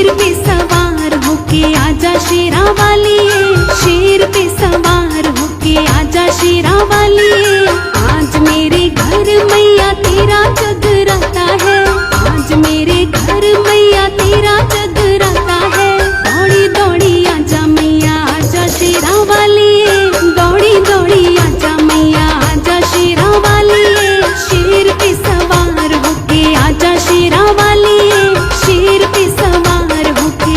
शेर पे सवार होके आजा शेरा वालिए, शेर पे सवार होके आजा शेरा वालिए। आज मेरे घर मैया तेरा जगराता है, आज मेरे घर मैया तेरा जगराता है। दौड़ी दौड़ी आजा मैया आजा शेरा वालिए, दौड़ी दौड़ी आजा मैया आजा शेरा वालिए। शेर पे सवार होके आजा शेरा वालिए, शेर पे सवार होके।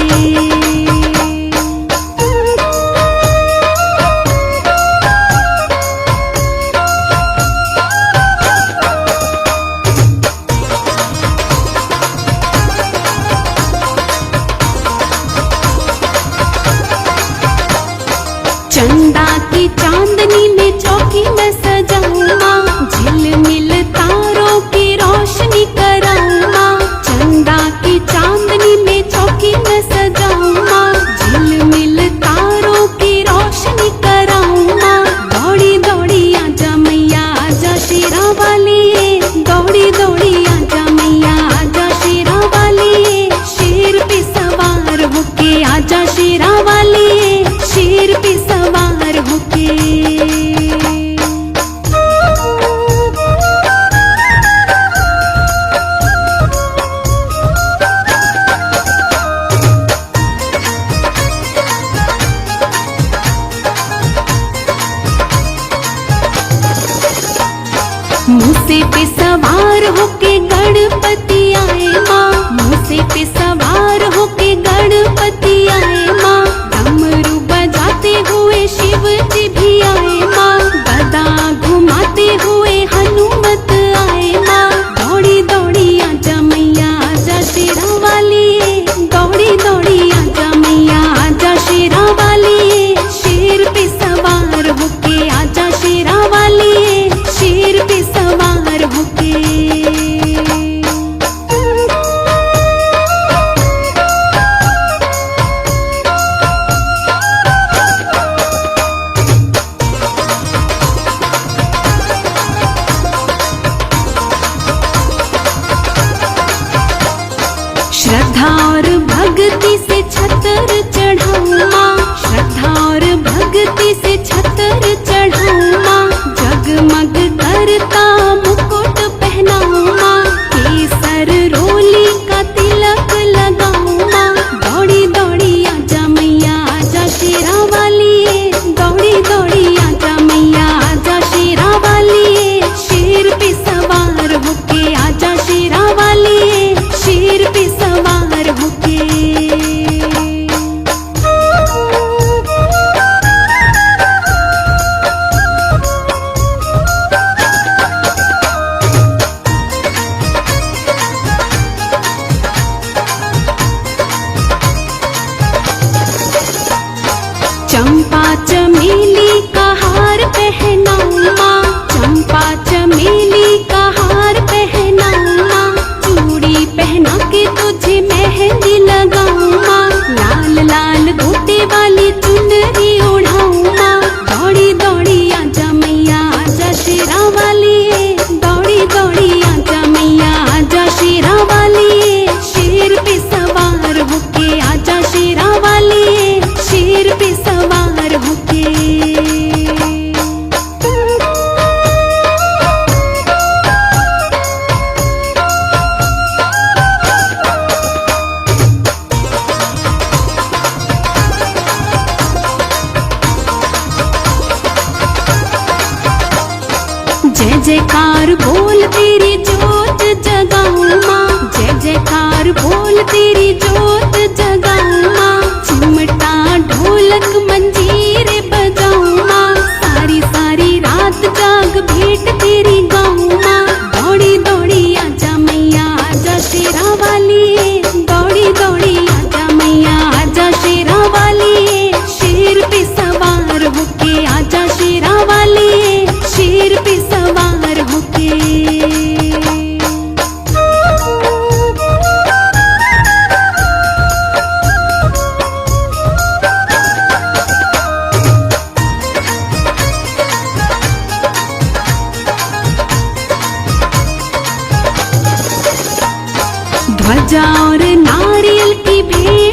चंदा की चांदनी में चौकी मैं सजाऊं माँ, झिलमिल तारों की रोशनी कराऊं माँ। चंदा की चांदनी में चौकी मैं सजाऊं माँ, झिलमिल तारों की रोशनी कराऊं माँ। दौड़ी दौड़ी आजा मैया आजा शेरा वालिए, दौड़ी दौड़ी आजा मैया आजा शेरा वालिए। शेर पे सवार होके आजा शेरा वालिए, शेर पे सवार होके। मूसे पे सवार होके गणपति आए माँ, मूसे पे सवार होके गणपति आए माँ। डमरू बजाते हुए शिव जी भी आए माँ, गदा घुमाते हुए हनुमत आए माँ। दौड़ी दौड़ी आजा मैया आजा शेरा वालिए, दौड़ी दौड़ी आजा मैया आजा शेरा वालिए। शेर पे सवार होके आजा शेरा वालिए, शेर पे सवार होके। श्रद्धा और भक्ति से छतर चढ़ाऊं माँ, श्रद्धा और भक्ति से छतर चढ़ाऊं माँ। जगमग करता मुकुट पहनाऊं माँ, केसर रोली का तिलक लगाऊं माँ। दौड़ी दौड़ी आजा मैया आजा शेरा वालिए, दौड़ी दौड़ी आजा मैया आजा शेरा वालिए। शेर पे सवार होके आजा शेरा वालिए, शेर पे सवार होके। चंपा चमेली का हार पहनाऊं माँ, चंपा चमेली का हार पहनाऊं माँ। चूड़ी पहना के तुझे मेहंदी लगाऊं माँ, लाल लाल गोटे वाली चुनरी ओढ़ाऊं माँ। दौड़ी दौड़ी आजा मैया आजा शेरा वालिए, दौड़ी दौड़ी आजा मैया आजा शेरा वालिए। शेर पे सवार होके आजा शेरा वालिए, शेर पे सवार होके। जय जयकार बोल तेरी जोत जगाऊं माँ, जय जयकार बोल तेरी जोत जगाऊं माँ। चिमटा ढोलक मंजीरे बजाऊं माँ, सारी सारी रात जाग भेंट तेरी गाऊं माँ। दौड़ी दौड़ी आजा मैया आजा शेरा वालिए, दौड़ी दौड़ी आजा मैया आजा शेरा वालिए। शेर पे सवार होके आजा शेरा वालिए, शेर पे सवार होके। ध्वजा और नारियल की भेंट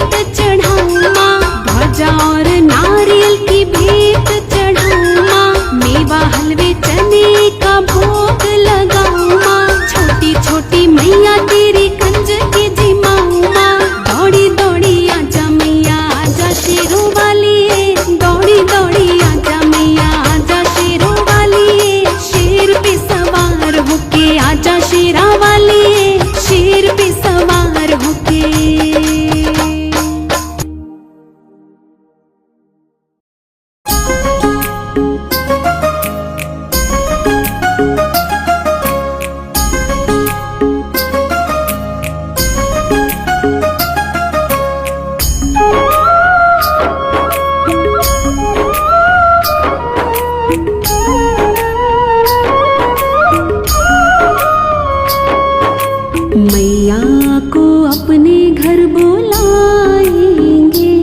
को अपने घर बुलाएंगे,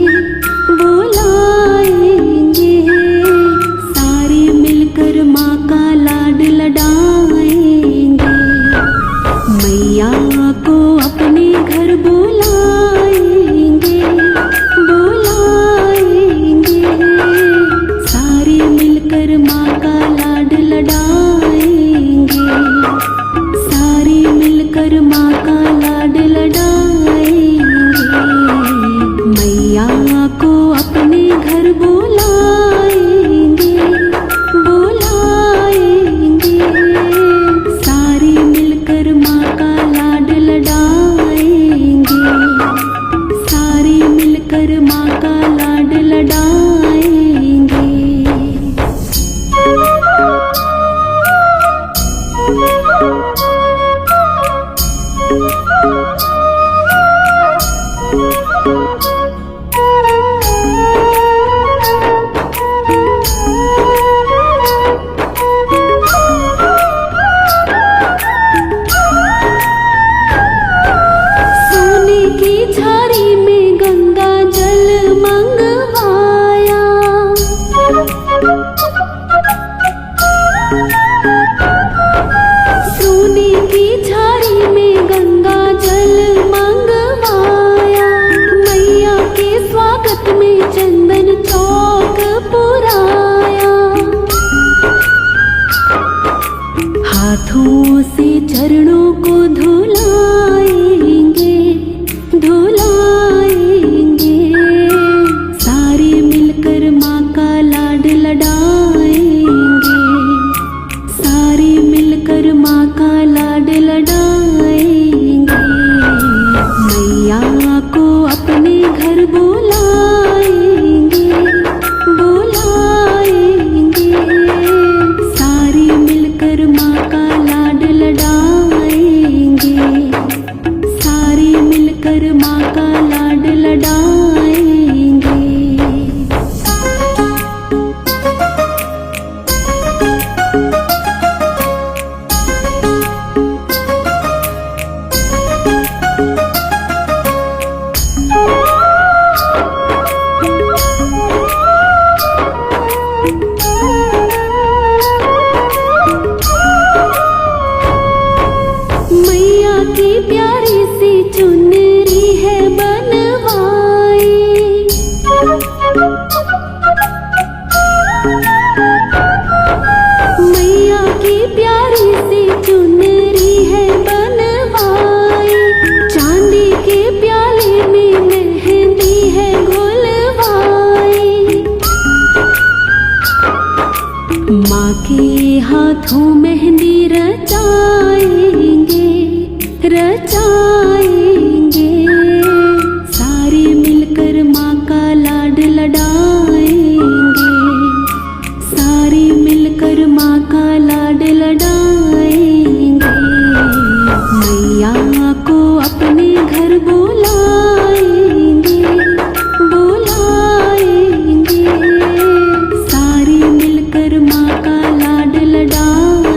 बुलाएंगे। सारे मिलकर माँ का लाड लडाएंगे। मैया को अपने घर बुलाएंगे, बुलाएंगे। सारे मिलकर माँ का लाड लडाएंगे। सारे मिलकर माँ का लाड लडाएंगे। मैया को अपने घर बुलाएंगे, बुलाएंगे। सारे मिलकर माँ का लाड लडाएंगे। सारे मिलकर माँ का लाड लडाएंगे। सोने की झाड़ी में गंगा जल मंगवाया। सोने की झाड़ी में गंगा जल मंगवाया। मैया के स्वागत में चंदन चौक पुराया। हाथों से चरणों को धुलाएंगे, धुलाएंगे। सारे मिलकर माँ का लाड लडाएंगे। सारे मिलकर माँ का लाड लडाएंगे। मैया को अपने घर बुलाएंगे, बुलाएंगे। सारे मिलकर माँ का लाड लडाएंगे। सारे मिलकर माँ का लाड लडाएंगे। मैया की प्यारी सी चुनरी है बनवाई। मैया की प्यारी सी चुनरी है बनवाई। चांदी के प्याले में मेहंदी है घुलवाई। माँ के हाथों मेहंदी रचाएंगे, रचाएंगे। सारे मिलकर माँ का लाड लडाएंगे। सारे मिलकर माँ का लाड लडाएंगे। मैया को अपने घर बुलाएंगे, बुलाएंगे। सारे मिलकर माँ का लाड लडाएंगे।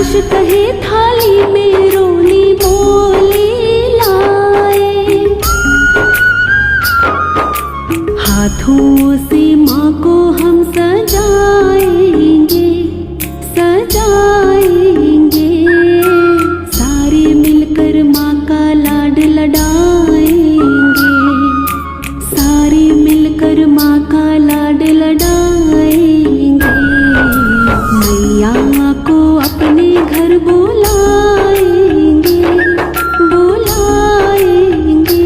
आकाश कहे थाली में रोली बोली लाए, हाथों से माँ को हम सजाएंगे सजाएंगे, सारे मिलकर माँ का लाड लड़ाएंगे, सारे मिलकर माँ का लाड लड़ाएंगे। मैया को अपने घर बुलाएंगे बुलाएंगे,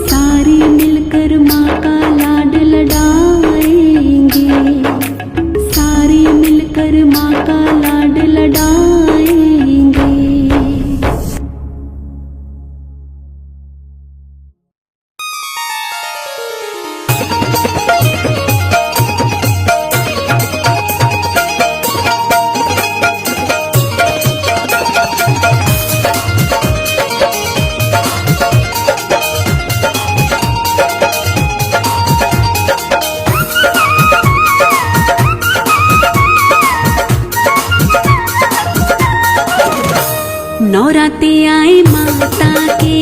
सारे मिलकर माँ का लाड लड़ाएंगे, सारे मिलकर माँ का लाड लड़ाएंगे। नौराते आए माता के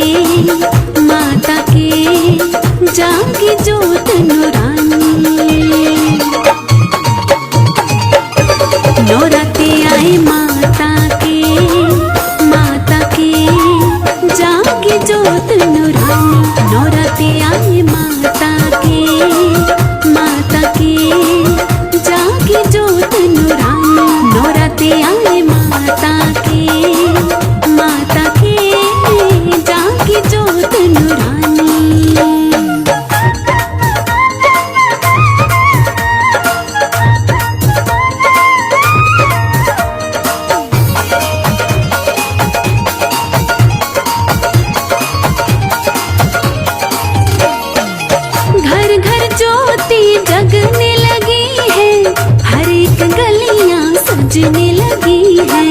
जागी जोत नूरानी। नौराते आए माता के जागी जोत नूरानी। नौराते आए माता के जागी जोत नूरानी। नौराते आए माता के जागी जोत नूरानी। घर घर ज्योति जगने लगी है, हर एक गलियां सजने लगी है।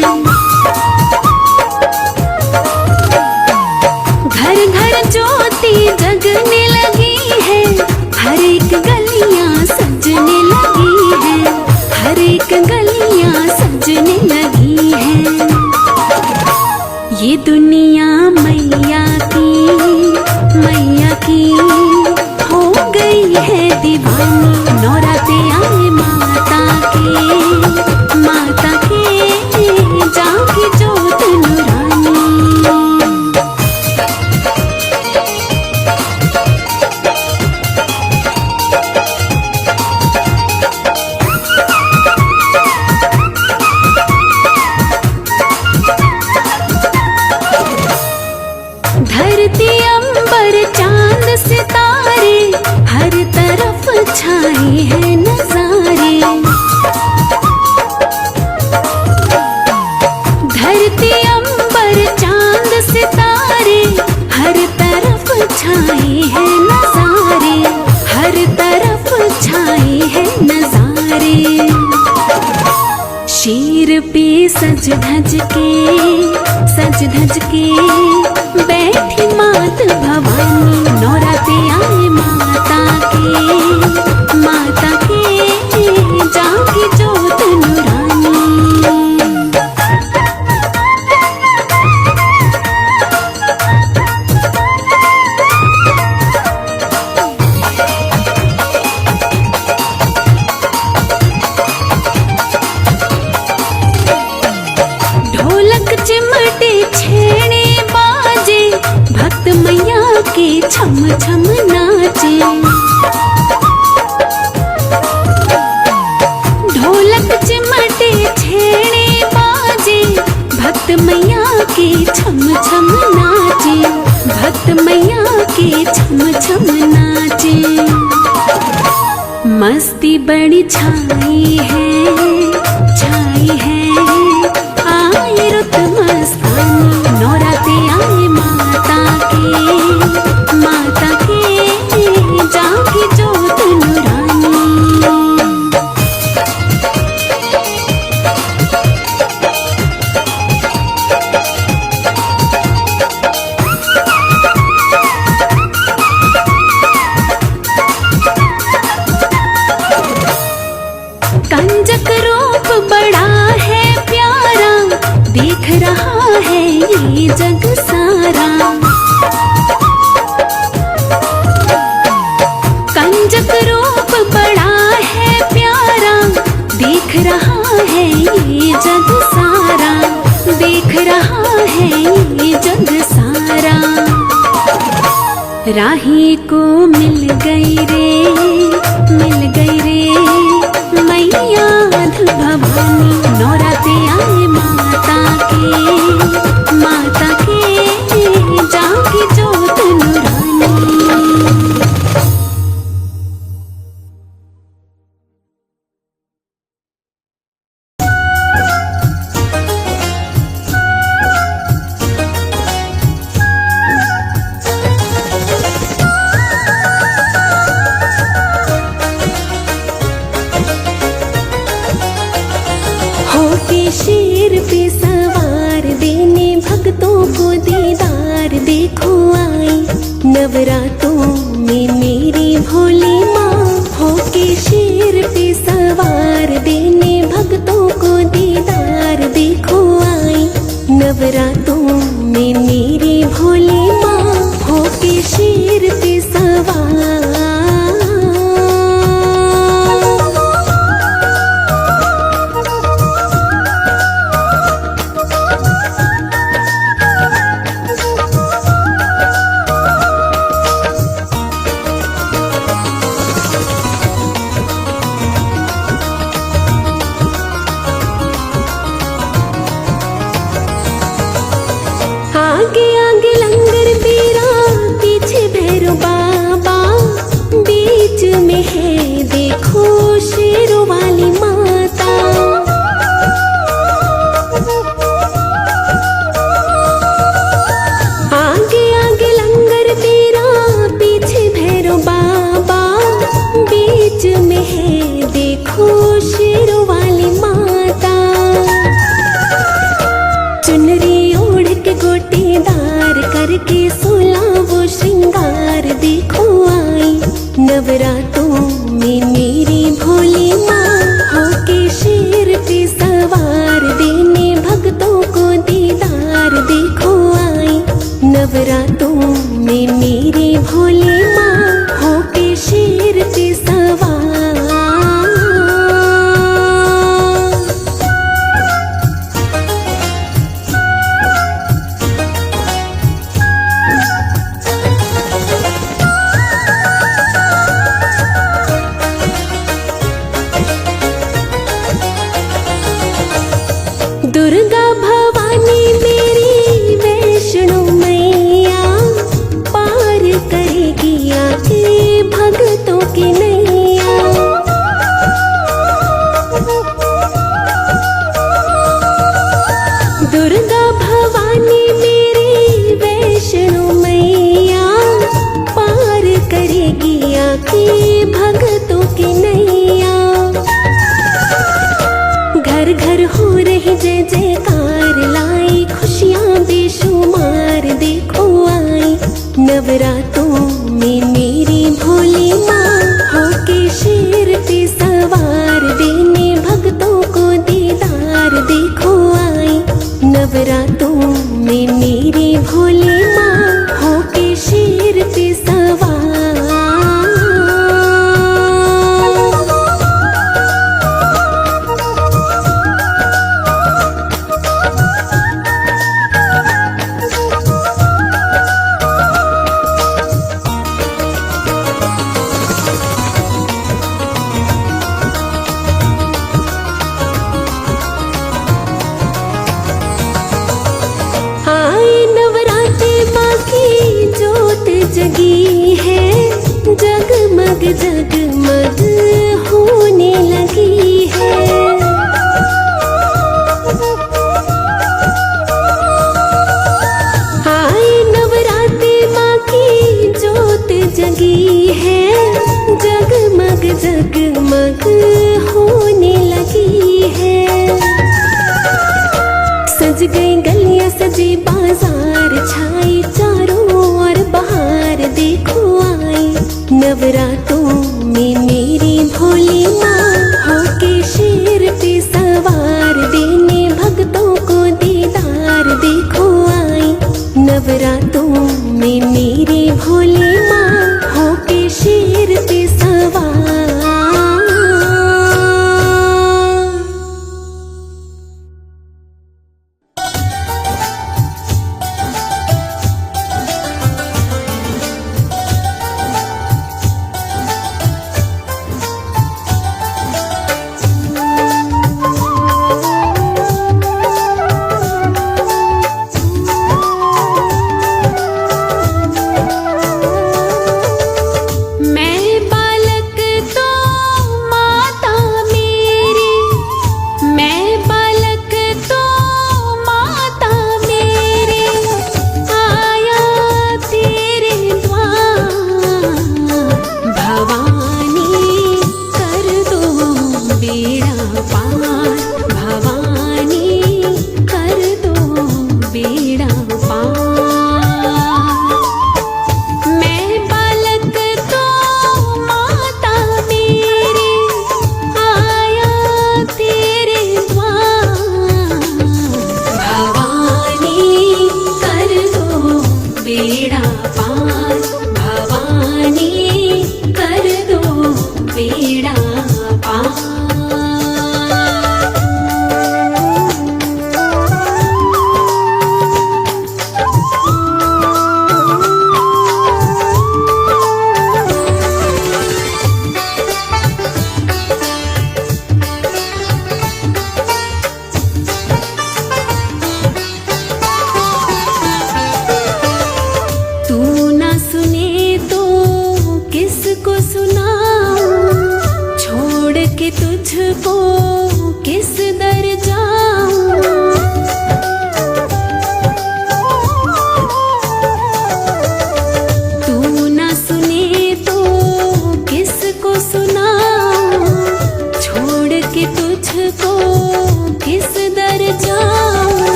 घर घर ज्योति जगने लगी है, हर एक गलियां सजने लगी है, हर एक गलियां सजने लगी है। ये दुनिया मैया की हो गई है दीवानी। नौराते आए माता के जागी जोत नूरानी। धरती अंबर चांद सितारे, हर तरफ छाए हैं नजारे। धरती अंबर चांद सितारे, हर तरफ छाए हैं नजारे, हर तरफ छाए हैं नजारे। शेर पे सज धज के बैठी मात भवानी। नौराते आए माता के जागी जोत नूरानी। ढोलक चिमटे छेड़े बाजे, भक्त मैया के छम छम नाचे। ढोलक चिमटे छेड़े बाजे, भक्त मैया के छम छम नाचे, भक्त मैया के छम छम नाचे। मस्ती बड़ी छाई है आई रुत मस्तानी। नौराते आए माता के जागी जोत नूरानी। कंजक रूप बड़ा है राही को मिल गई रे, मिल गई रे मैया अध भवानी। नौराते आए माता के जागी जोत नूरानी। शेर पे सवार देने भक्तों को दीदार देखो आई। नवरातों में मेरी भोली माँ होके शेर पे सवार देने भक्तों को दीदार देखो आई। नवरातों में मेरी भोली माँ होके शेर पे सवार। आगे आगे लंगर पीरा पीछे भैरव बाबा, बीच में है देखो शेरों वाली माता। आगे आगे लंगर पीरा पीछे भैरव बाबा, बीच में है देखो शेरों वाली माता। चुनरी ओढ़ के गोटेदार करके 16 वो श्रृंगार देखो आई। नवरातों में मेरी भोली माँ होके शेर पे सवार देने भक्तों को दीदार देखो आई। नवरातों में मेरी भोली माँ होके शेर पे सवार। दुर्गा भवानी मेरी वैष्णो मैया, पार करेगी आके भक्तों की नैया। दुर्गा भवानी मेरी वैष्णो मैया, पार करेगी आके भक्तों की नैया। घर घर हो रही जय जयकार, लाई खुशियाँ बेशुमार देखो आई। नवरातों में मेरी भोली माँ होके शेर पे सवार देने भक्तों को दीदार देखो आई। नवरातों में मेरी भोली माँ होके शेर पे सवार।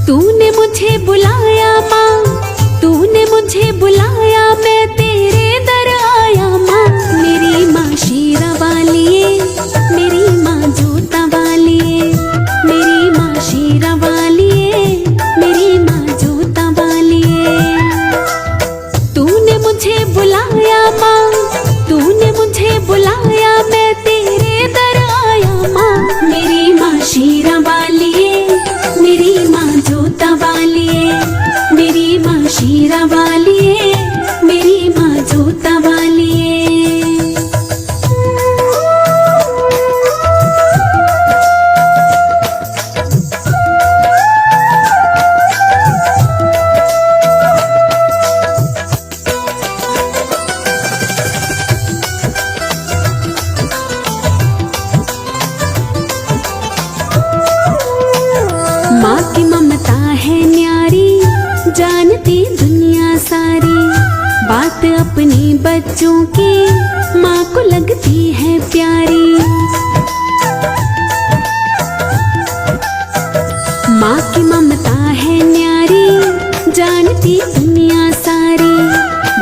तूने मुझे बुलाया माँ, तूने मुझे बुलाया, मैं तेरे दर आया माँ। मेरी माँ शीरा वालिए, मेरी माँ जोता वालिए, मेरी माँ शीरा वालिए, मेरी माँ जोता वालिए। तूने मुझे बुलाया माँ, तूने मुझे बुलाया, मैं तेरे दर आया माँ। मेरी माँ शीरा वालिए, मेरी माँ जोता वालिए, मेरी माँ शीरा वालिए, मेरी माँ जोता वालिए। माँ की ममता है न्यारी, जानती दुनिया सारी, बात अपने बच्चों की माँ को लगती है प्यारी। माँ की ममता है न्यारी, जानती दुनिया सारी,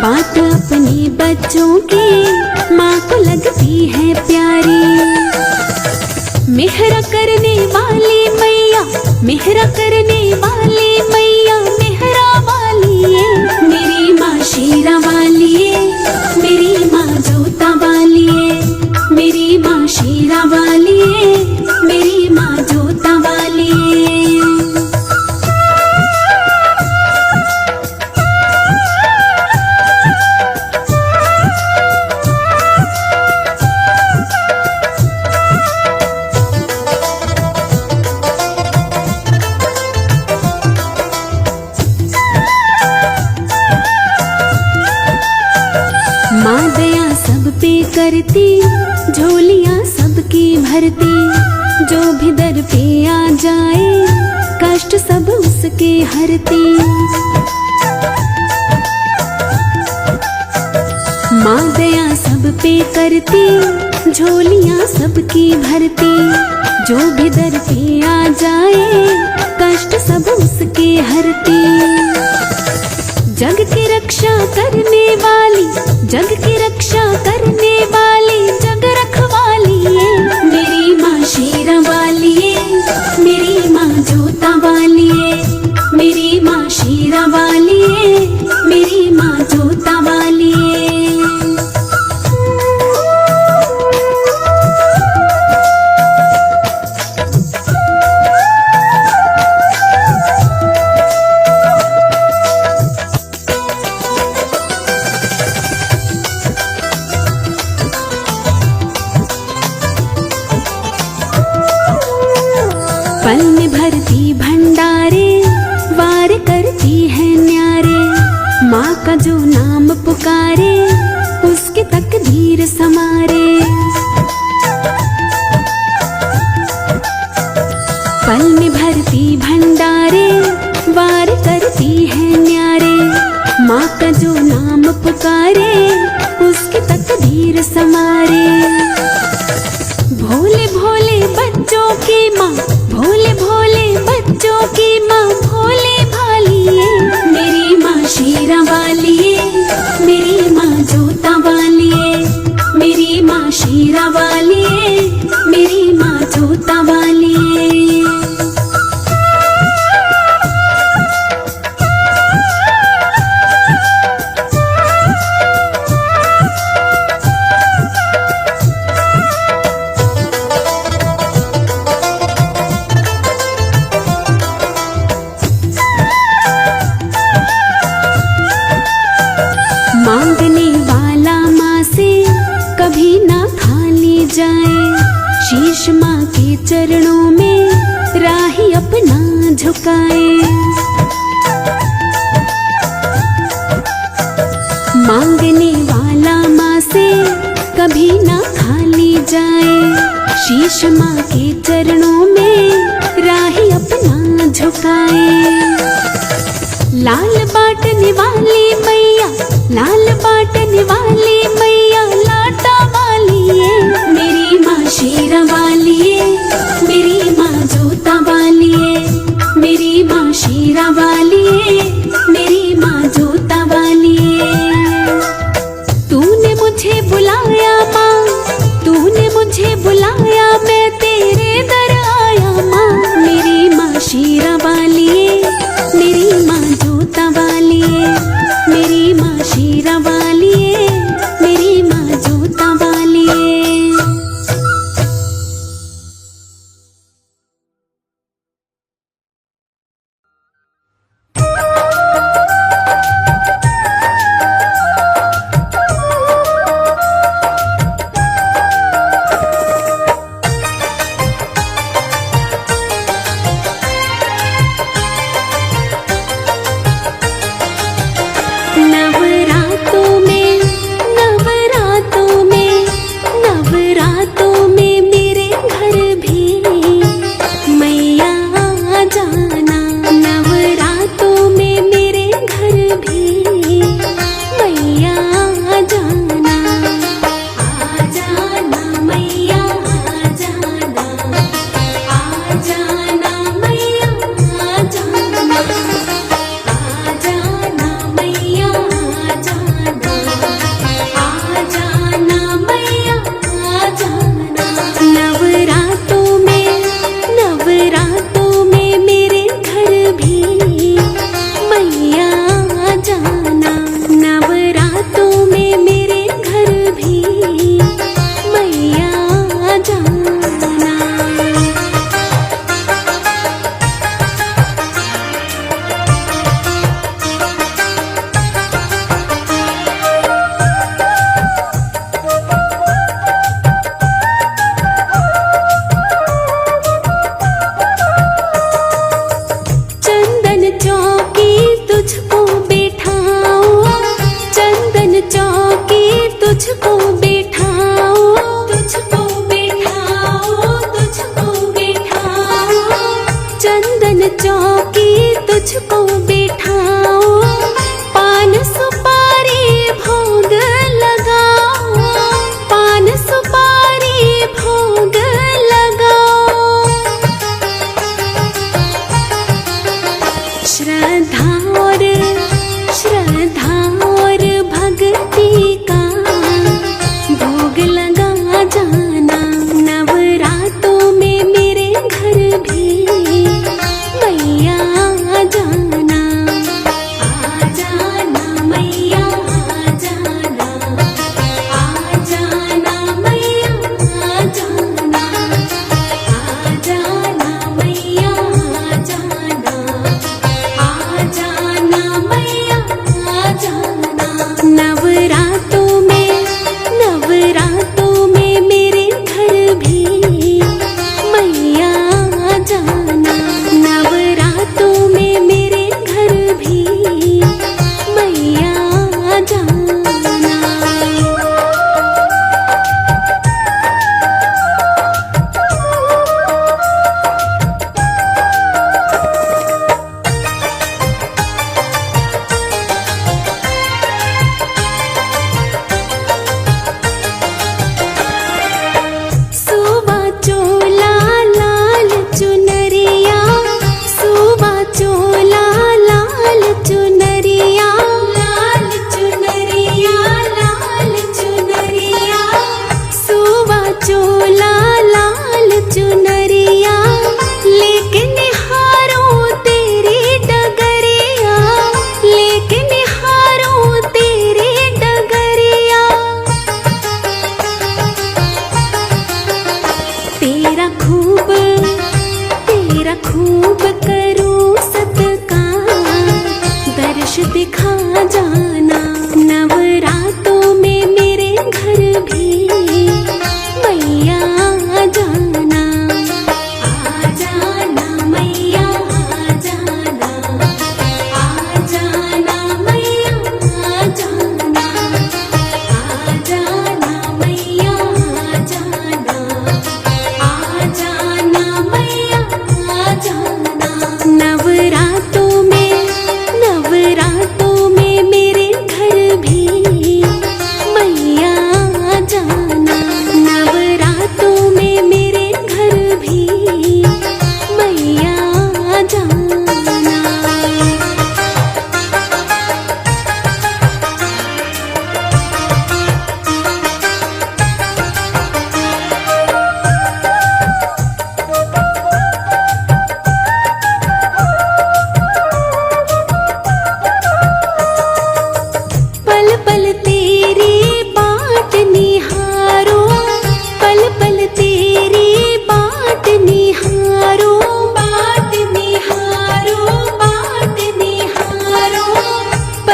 बात अपने बच्चों की माँ को लगती है प्यारी। मेहरा करने वाली मैया, मेहरा करने वाली मैया, मेहरा वालिए, मेरी माँ शीरा वालिए, मेरी माँ जोता वालिए, मेरी माँ शीरा वालिए, मेरी माँ जोता वालिए। माँ दया सब पे करती, झोलियाँ सबकी भरती, जो भी दर पे आ जाए कष्ट सब उसके हरती। माँ दया सब पे करती, झोलियाँ सबकी भरती, जो भी दर पे आ जाए कष्ट सब उसके हरती। जग की रक्षा करने वाली, जग की रक्षा करने वाली, जग रखवालिए, मेरी माँ शीरा वालिए, मेरी माँ जोता वालिए, मेरी माँ शीरा वालिए, मेरी माँ जोता वालिए। पल में भरती भंडारे, वार करती है न्यारे, माँ का जो नाम पुकारे उसकी तकदीर समारे। पल में भरती भंडारे, वार करती है न्यारे, माँ का जो नाम पुकारे उसकी तकदीर समारे। भोले भोले बच्चों की माँ, भोले भोले बच्चों की माँ, भोले भालिए, मेरी माँ शीरा वालिए, मेरी माँ जोता वालिए, मेरी माँ शीरा वालिए, मेरी माँ जोता वालिए। मांगने वाला माँ से कभी ना खाली जाए, शीश माँ के चरणों में राही अपना झुकाए। मांगने वाला माँ से कभी ना खाली जाए, शीश माँ के चरणों में राही अपना झुकाए। लाल बाटने वाली मैया, लाल बाटने वाली मैया, लाटा वाली है मेरी माँ, शेरा वाली है मेरी माँ, जोता वाली है मेरी माँ, शेरा वाली है मेरी माँ, जोता वाली है। तूने मुझे बुलाया माँ, तूने मुझे बुलाया, मैं तेरे दर आया माँ, मेरी माँ शेरा वाली है मेरी माँ, जोता वाली है मेरी माँ, शेरा वाली है मेरी माँ, जोता वाली है।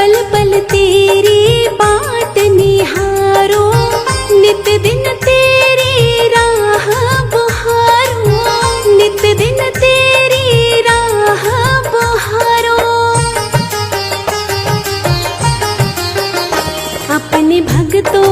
पल पल तेरी बाट निहारो, नित दिन तेरी राह बहारो, नित दिन तेरी राह बहारो। अपने भक्तों